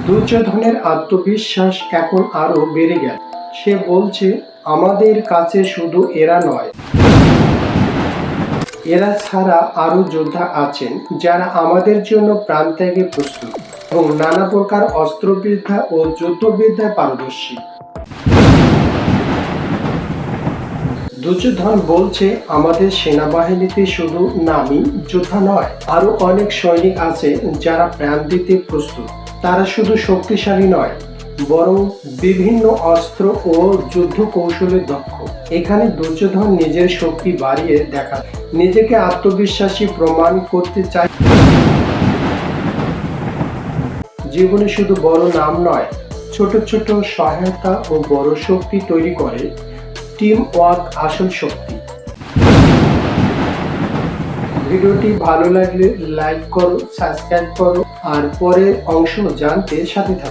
দুর্যোধনের আত্মবিশ্বাস এখন আরো বেড়ে গেল। সে বলছে, আমাদের কাছে শুধু এরা নয়, এরা ছাড়া আরো যোদ্ধা আছেন যারা আমাদের জন্য প্রাণ ত্যাগে প্রস্তুত এবং নানা প্রকার অস্ত্রবিদ্যা ও যুদ্ধবিদ্যায় পারদর্শী। দুর্যোধন বলছে, আমাদের সেনাবাহিনীতে শুধু নামী যোদ্ধা নয়, আরো অনেক সৈনিক আছে যারা প্রাণ দিতে প্রস্তুত। তারা শুধু শক্তিশালী নয়, বরং বিভিন্ন অস্ত্র ও যুদ্ধ কৌশলে দক্ষ। এখানে দুর্যোধন নিজের শক্তি বাড়িয়ে দেখা, নিজেকে আত্মবিশ্বাসী প্রমাণ করতে চায়। জীবনে শুধু বড় নাম নয়, ছোট ছোট সহায়তা ও বড় শক্তি তৈরি করে। টিম ওয়ার্ক আসল শক্তি। ভিডিওটি ভালো লাগলে লাইক করো, সাবস্ক্রাইব করো আর পরের অংশ জানতে সাথে থাকো।